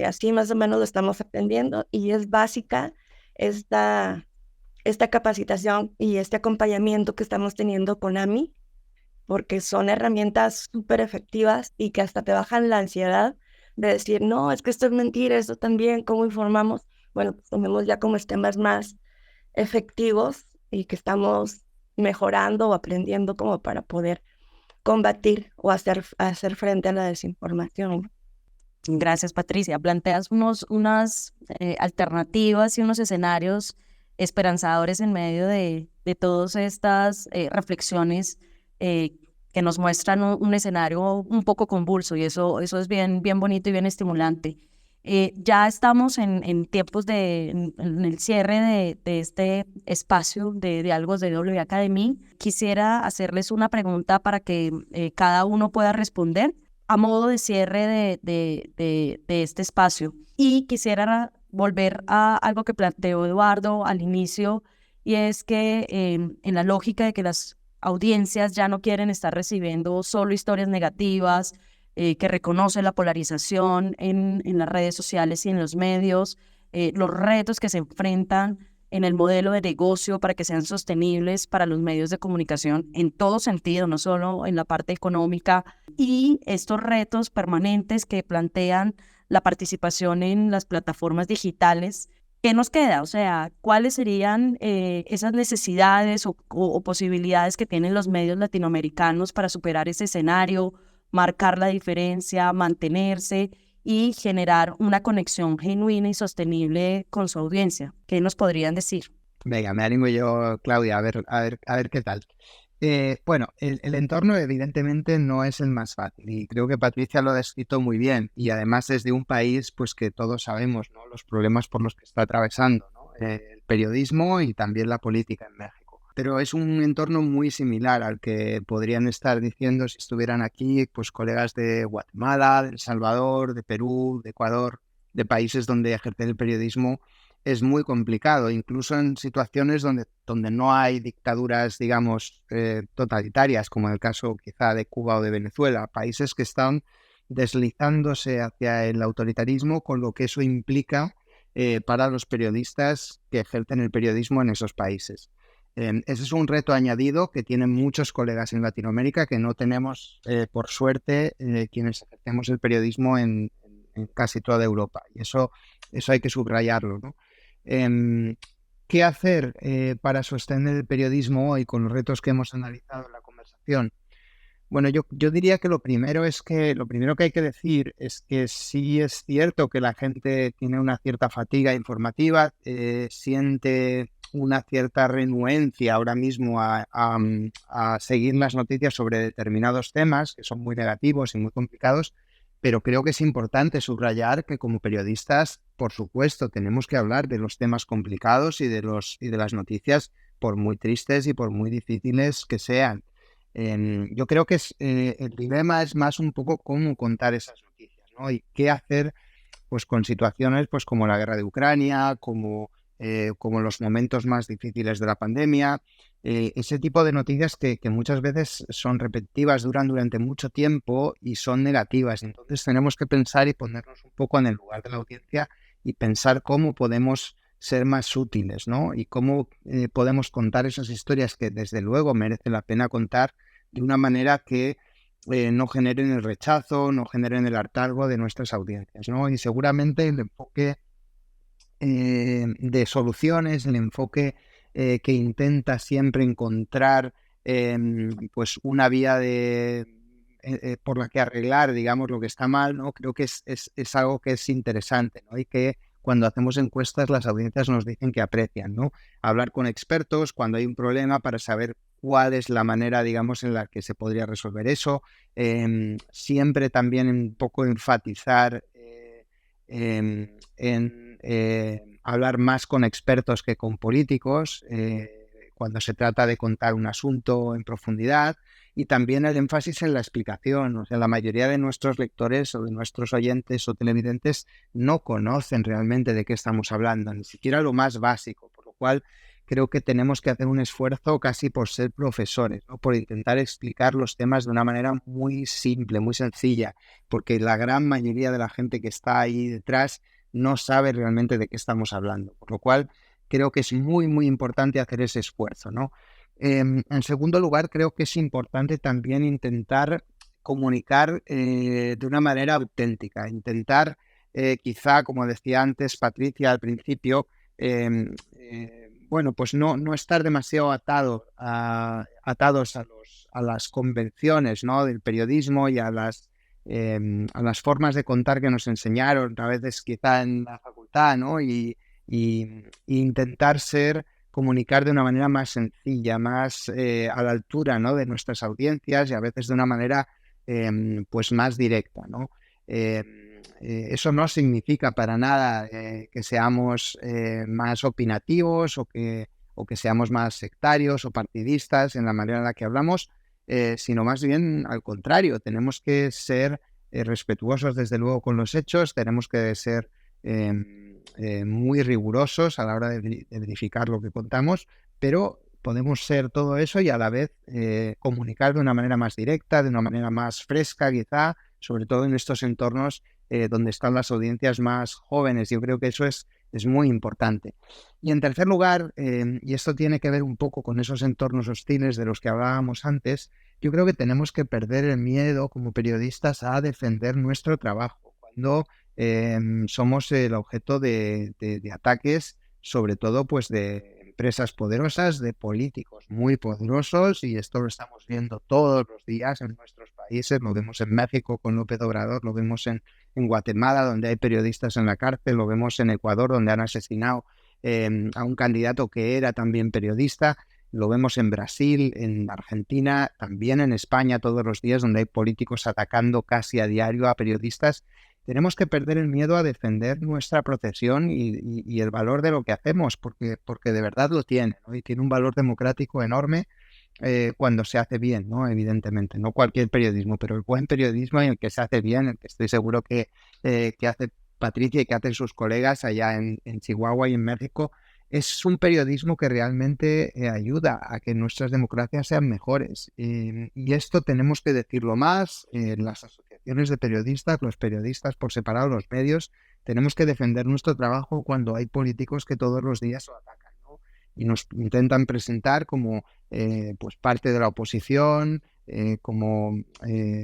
Así más o menos lo estamos aprendiendo y es básica esta capacitación y este acompañamiento que estamos teniendo con AMI, porque son herramientas súper efectivas y que hasta te bajan la ansiedad de decir, no, es que esto es mentira, esto también, ¿cómo informamos? Bueno, pues tenemos ya como temas más efectivos y que estamos mejorando o aprendiendo como para poder combatir o hacer frente a la desinformación. Gracias, Patricia. Planteas unas alternativas y unos escenarios esperanzadores en medio de todas estas reflexiones que nos muestran un escenario un poco convulso, y eso es bien bonito y bien estimulante. Ya estamos en tiempos en el cierre de este espacio de diálogos de W Academy. Quisiera hacerles una pregunta para que cada uno pueda responder a modo de cierre de este espacio. Y quisiera volver a algo que planteó Eduardo al inicio, y es que en la lógica de que las audiencias ya no quieren estar recibiendo solo historias negativas, que reconocen la polarización en las redes sociales y en los medios, los retos que se enfrentan en el modelo de negocio para que sean sostenibles para los medios de comunicación en todo sentido, no solo en la parte económica, y estos retos permanentes que plantean la participación en las plataformas digitales. ¿Qué nos queda? O sea, ¿cuáles serían esas necesidades o posibilidades que tienen los medios latinoamericanos para superar ese escenario, marcar la diferencia, mantenerse y generar una conexión genuina y sostenible con su audiencia? ¿Qué nos podrían decir? Venga, me animo yo, Claudia, a ver qué tal. Bueno, el entorno evidentemente no es el más fácil y creo que Patricia lo ha descrito muy bien, y además es de un país pues que todos sabemos, ¿no?, los problemas por los que está atravesando, ¿no? El periodismo y también la política en México. Pero es un entorno muy similar al que podrían estar diciendo si estuvieran aquí pues colegas de Guatemala, de El Salvador, de Perú, de Ecuador, de países donde ejercer el periodismo es muy complicado, incluso en situaciones donde no hay dictaduras, digamos, totalitarias, como en el caso quizá de Cuba o de Venezuela, países que están deslizándose hacia el autoritarismo, con lo que eso implica para los periodistas que ejercen el periodismo en esos países. Ese es un reto añadido que tienen muchos colegas en Latinoamérica que no tenemos, por suerte, quienes ejercemos el periodismo en casi toda Europa. Y eso hay que subrayarlo, ¿no? ¿Qué hacer para sostener el periodismo hoy con los retos que hemos analizado en la conversación? Bueno, yo diría que lo primero que hay que decir es que sí es cierto que la gente tiene una cierta fatiga informativa, siente una cierta renuencia ahora mismo a seguir las noticias sobre determinados temas que son muy negativos y muy complicados, pero creo que es importante subrayar que como periodistas, por supuesto, tenemos que hablar de los temas complicados y de las noticias, por muy tristes y por muy difíciles que sean. Yo creo que el dilema es más un poco cómo contar esas noticias, ¿no? Y qué hacer pues con situaciones pues como la guerra de Ucrania, como los momentos más difíciles de la pandemia, ese tipo de noticias que muchas veces son repetitivas, duran durante mucho tiempo y son negativas. Entonces tenemos que pensar y ponernos un poco en el lugar de la audiencia y pensar cómo podemos ser más útiles, ¿no? Y cómo podemos contar esas historias que desde luego merece la pena contar de una manera que no generen el rechazo, no generen el hartazgo de nuestras audiencias, ¿no? Y seguramente el enfoque de soluciones, el enfoque que intenta siempre encontrar pues una vía por la que arreglar, digamos, lo que está mal, ¿no? Creo que es algo que es interesante, ¿no? Y que cuando hacemos encuestas las audiencias nos dicen que aprecian, ¿no? Hablar con expertos cuando hay un problema para saber cuál es la manera, digamos, en la que se podría resolver eso. Siempre también un poco enfatizar en hablar más con expertos que con políticos cuando se trata de contar un asunto en profundidad, y también el énfasis en la explicación. O sea, la mayoría de nuestros lectores o de nuestros oyentes o televidentes no conocen realmente de qué estamos hablando, ni siquiera lo más básico, por lo cual creo que tenemos que hacer un esfuerzo casi por ser profesores, ¿no? Por intentar explicar los temas de una manera muy simple, muy sencilla, porque la gran mayoría de la gente que está ahí detrás no sabe realmente de qué estamos hablando, por lo cual creo que es muy, muy importante hacer ese esfuerzo, ¿no? En segundo lugar, creo que es importante también intentar comunicar de una manera auténtica, intentar quizá, como decía antes Patricia al principio, bueno, pues no estar demasiado atados a las convenciones, ¿no?, del periodismo y a las formas de contar que nos enseñaron a veces quizá en la facultad, ¿no? Y intentar comunicar de una manera más sencilla, más a la altura, ¿no?, de nuestras audiencias, y a veces de una manera pues más directa, ¿no? Eso no significa para nada que seamos más opinativos o que seamos más sectarios o partidistas en la manera en la que hablamos, sino más bien al contrario. Tenemos que ser respetuosos desde luego con los hechos, tenemos que ser muy rigurosos a la hora de verificar lo que contamos, pero podemos ser todo eso y a la vez comunicar de una manera más directa, de una manera más fresca quizá, sobre todo en estos entornos donde están las audiencias más jóvenes. Yo creo que eso es muy importante. Y en tercer lugar, y esto tiene que ver un poco con esos entornos hostiles de los que hablábamos antes, yo creo que tenemos que perder el miedo como periodistas a defender nuestro trabajo cuando somos el objeto de ataques, sobre todo pues de empresas poderosas, de políticos muy poderosos, y esto lo estamos viendo todos los días en nuestros países. Lo vemos en México con López Obrador, lo vemos en Guatemala, donde hay periodistas en la cárcel, lo vemos en Ecuador, donde han asesinado a un candidato que era también periodista, lo vemos en Brasil, en Argentina, también en España todos los días, donde hay políticos atacando casi a diario a periodistas. Tenemos que perder el miedo a defender nuestra profesión y el valor de lo que hacemos, porque de verdad lo tiene, ¿no? Y tiene un valor democrático enorme cuando se hace bien, ¿no? Evidentemente, no cualquier periodismo, pero el buen periodismo en el que se hace bien, el que estoy seguro que hace Patricia y que hacen sus colegas allá en Chihuahua y en México, es un periodismo que realmente ayuda a que nuestras democracias sean mejores. Y esto tenemos que decirlo más, las asociaciones de periodistas, los periodistas por separado, los medios, tenemos que defender nuestro trabajo cuando hay políticos que todos los días lo atacan, ¿no? Y nos intentan presentar como pues parte de la oposición, como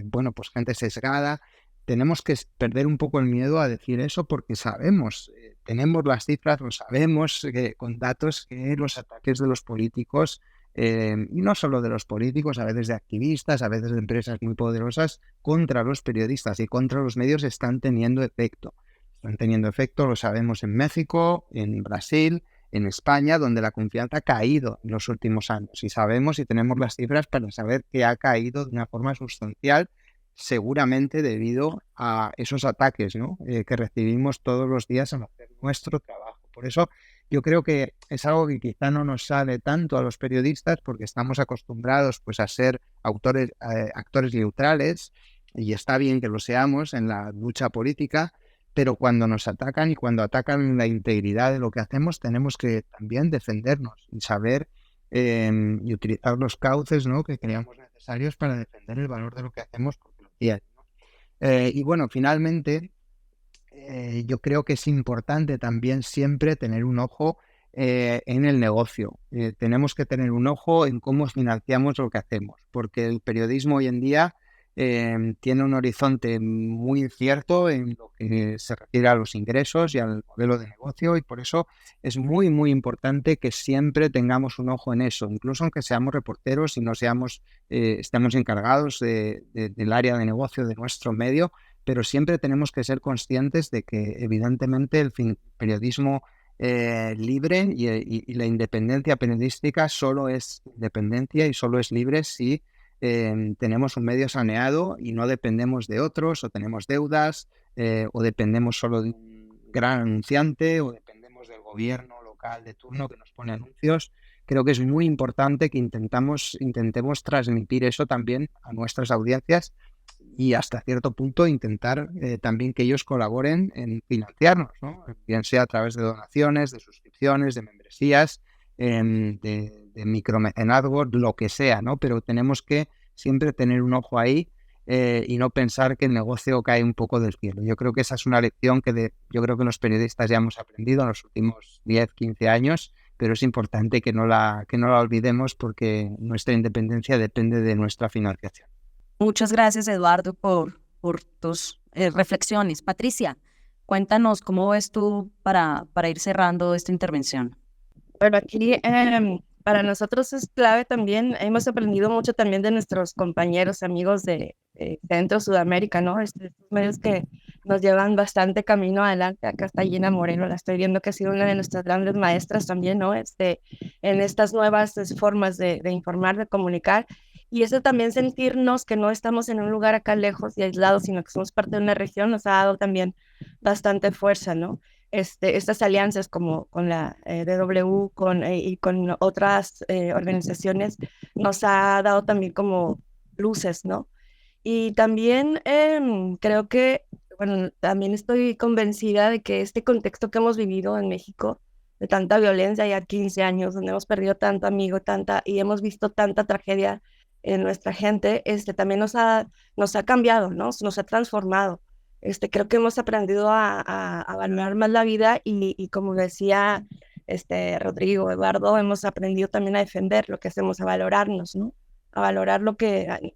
bueno, pues gente sesgada. Tenemos que perder un poco el miedo a decir eso porque sabemos, tenemos las cifras, lo sabemos con datos, que los ataques de los políticos, y no solo de los políticos, a veces de activistas, a veces de empresas muy poderosas, contra los periodistas y contra los medios están teniendo efecto. Están teniendo efecto, lo sabemos en México, en Brasil, en España, donde la confianza ha caído en los últimos años. Y sabemos y tenemos las cifras para saber que ha caído de una forma sustancial, seguramente debido a esos ataques, ¿no? Que recibimos todos los días al hacer nuestro trabajo. Por eso yo creo que es algo que quizá no nos sale tanto a los periodistas porque estamos acostumbrados pues, a ser actores neutrales, y está bien que lo seamos en la lucha política, pero cuando nos atacan y cuando atacan la integridad de lo que hacemos, tenemos que también defendernos y saber y utilizar los cauces, ¿no? Que creamos necesarios para defender el valor de lo que hacemos, porque lo tiene, ¿no? Y bueno, finalmente, yo creo que es importante también siempre tener un ojo en el negocio. Tenemos que tener un ojo en cómo financiamos lo que hacemos, porque el periodismo hoy en día tiene un horizonte muy incierto en lo que se refiere a los ingresos y al modelo de negocio, y por eso es muy, muy importante que siempre tengamos un ojo en eso, incluso aunque seamos reporteros y no estemos encargados del área de negocio de nuestro medio, pero siempre tenemos que ser conscientes de que evidentemente el periodismo libre y la independencia periodística solo es independencia y solo es libre si tenemos un medio saneado y no dependemos de otros, o tenemos deudas, o dependemos solo de un gran anunciante, o dependemos del gobierno local de turno que nos pone anuncios. Creo que es muy importante que intentemos transmitir eso también a nuestras audiencias y hasta cierto punto intentar también que ellos colaboren en financiarnos, ¿no? Bien sea a través de donaciones, de suscripciones, de membresías, de micromecenazgo, lo que sea, ¿no? Pero tenemos que siempre tener un ojo ahí y no pensar que el negocio cae un poco del cielo. Yo creo que esa es una lección que yo creo que los periodistas ya hemos aprendido en los últimos 10, 15 años, pero es importante que no la olvidemos porque nuestra independencia depende de nuestra financiación. Muchas gracias, Eduardo, por tus reflexiones. Patricia, cuéntanos cómo ves tú para ir cerrando esta intervención. Bueno, aquí para nosotros es clave también, hemos aprendido mucho también de nuestros compañeros, amigos de Centro Sudamérica, ¿no? Estos medios que nos llevan bastante camino adelante. Acá está Gina Moreno, la estoy viendo que ha sido una de nuestras grandes maestras también, ¿no? En estas nuevas formas de informar, de comunicar. Y eso también, sentirnos que no estamos en un lugar acá lejos y aislados, sino que somos parte de una región, nos ha dado también bastante fuerza, ¿no? Estas alianzas como con la DW y con otras organizaciones nos ha dado también como luces, ¿no? Y también creo que, bueno, también estoy convencida de que este contexto que hemos vivido en México de tanta violencia ya 15 años, donde hemos perdido tanto amigo, y hemos visto tanta tragedia en nuestra gente, también nos ha cambiado, ¿no? Nos ha transformado. Creo que hemos aprendido a valorar más la vida y como decía Rodrigo, Eduardo, hemos aprendido también a defender lo que hacemos, a valorarnos, ¿no? A valorar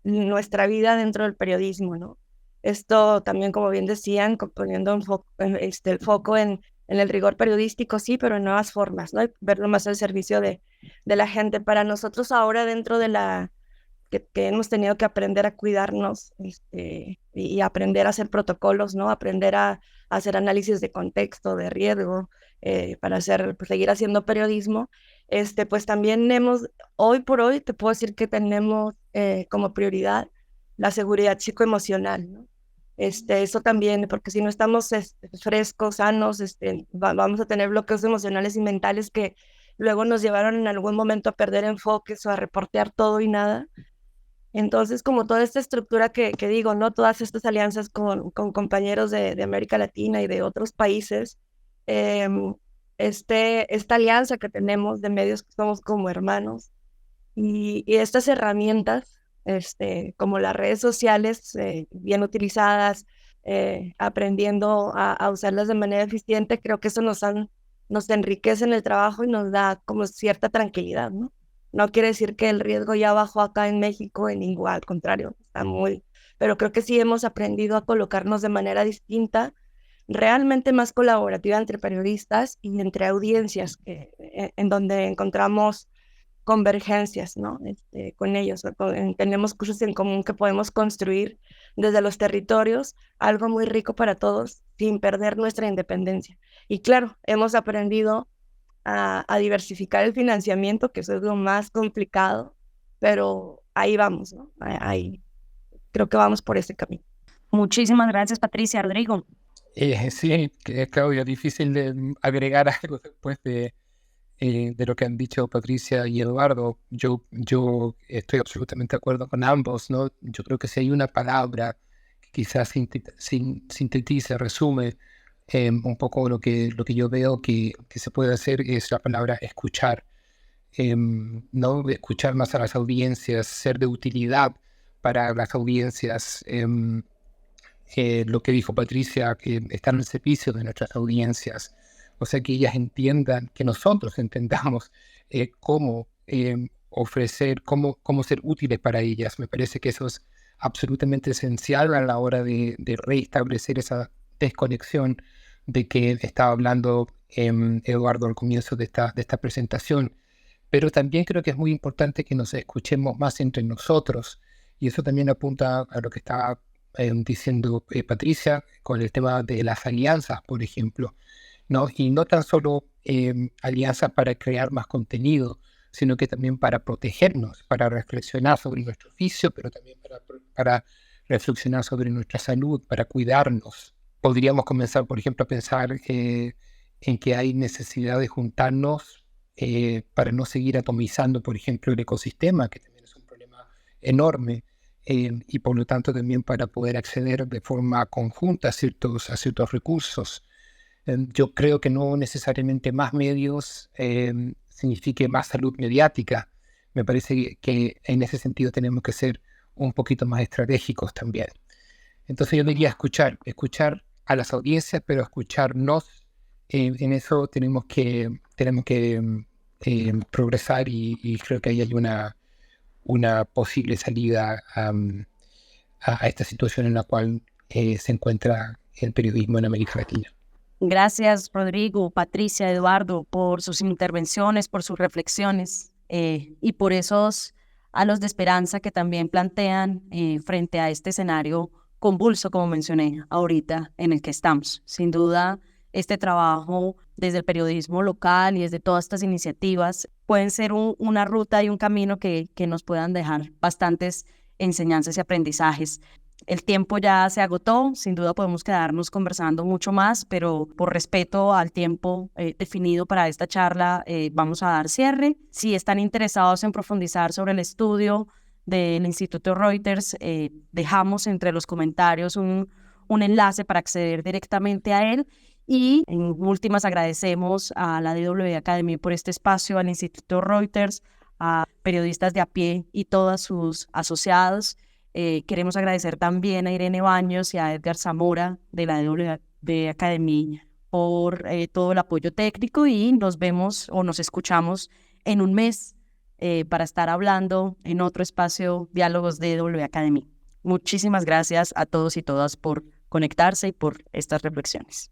nuestra vida dentro del periodismo, ¿no? Esto también, como bien decían, poniendo el foco en el rigor periodístico, sí, pero en nuevas formas, ¿no? Y verlo más al servicio de la gente. Para nosotros ahora, dentro de que hemos tenido que aprender a cuidarnos y aprender a hacer protocolos, ¿no? Aprender a hacer análisis de contexto, de riesgo, para seguir haciendo periodismo, pues también hoy por hoy, te puedo decir que tenemos como prioridad la seguridad psicoemocional, ¿no? Eso también, porque si no estamos frescos, sanos, vamos a tener bloqueos emocionales y mentales que luego nos llevaron en algún momento a perder enfoques o a reportear todo y nada. Entonces, como toda esta estructura que digo, ¿no? Todas estas alianzas con compañeros de América Latina y de otros países, esta alianza que tenemos de medios que somos como hermanos y estas herramientas, como las redes sociales, bien utilizadas, aprendiendo a usarlas de manera eficiente, creo que eso nos enriquece en el trabajo y nos da como cierta tranquilidad, ¿no? No quiere decir que el riesgo ya bajó acá en México, en igual, al contrario, pero creo que sí hemos aprendido a colocarnos de manera distinta, realmente más colaborativa entre periodistas y entre audiencias, en donde encontramos convergencias, ¿no? Con ellos, tenemos cosas en común que podemos construir desde los territorios, algo muy rico para todos, sin perder nuestra independencia. Y claro, hemos aprendido a diversificar el financiamiento, que eso es lo más complicado, pero ahí vamos, ¿no? Ahí creo que vamos por ese camino. Muchísimas gracias, Patricia. Rodrigo. Sí, Claudia, difícil de agregar algo después de lo que han dicho Patricia y Eduardo. Yo estoy absolutamente de acuerdo con ambos, ¿no? Yo creo que si hay una palabra que quizás sintetiza, resume un poco lo que yo veo que se puede hacer, es la palabra escuchar. ¿No? Escuchar más a las audiencias, ser de utilidad para las audiencias. Lo que dijo Patricia, que estar al servicio de nuestras audiencias, o sea, que ellas entiendan, que nosotros entendamos cómo ofrecer, cómo ser útiles para ellas. Me parece que eso es absolutamente esencial a la hora de restablecer esa desconexión de que estaba hablando Eduardo al comienzo de esta presentación. Pero también creo que es muy importante que nos escuchemos más entre nosotros, y eso también apunta a lo que estaba diciendo Patricia con el tema de las alianzas, por ejemplo, ¿no? Y no tan solo alianzas para crear más contenido, sino que también para protegernos, para reflexionar sobre nuestro oficio, pero también para reflexionar sobre nuestra salud, para cuidarnos. Podríamos comenzar, por ejemplo, a pensar en que hay necesidad de juntarnos para no seguir atomizando, por ejemplo, el ecosistema, que también es un problema enorme, y por lo tanto también para poder acceder de forma conjunta a ciertos recursos. Yo creo que no necesariamente más medios signifique más salud mediática. Me parece que en ese sentido tenemos que ser un poquito más estratégicos también. Entonces yo diría escuchar a las audiencias, pero escucharnos. En eso tenemos que progresar, y creo que ahí hay una posible salida a esta situación en la cual se encuentra el periodismo en América Latina. Gracias, Rodrigo, Patricia, Eduardo, por sus intervenciones, por sus reflexiones y por esos halos de esperanza que también plantean frente a este escenario convulso, como mencioné ahorita, en el que estamos. Sin duda, este trabajo desde el periodismo local y desde todas estas iniciativas pueden ser una ruta y un camino que nos puedan dejar bastantes enseñanzas y aprendizajes. El tiempo ya se agotó, sin duda podemos quedarnos conversando mucho más, pero por respeto al tiempo definido para esta charla, vamos a dar cierre. Si están interesados en profundizar sobre el estudio del Instituto Reuters, dejamos entre los comentarios un enlace para acceder directamente a él. Y en últimas agradecemos a la DW Academy por este espacio, al Instituto Reuters, a periodistas de a pie y todos sus asociados. Queremos agradecer también a Irene Baños y a Edgar Zamora de la DW Academy por todo el apoyo técnico, y nos vemos o nos escuchamos en un mes para estar hablando en otro espacio Diálogos de DW Academy. Muchísimas gracias a todos y todas por conectarse y por estas reflexiones.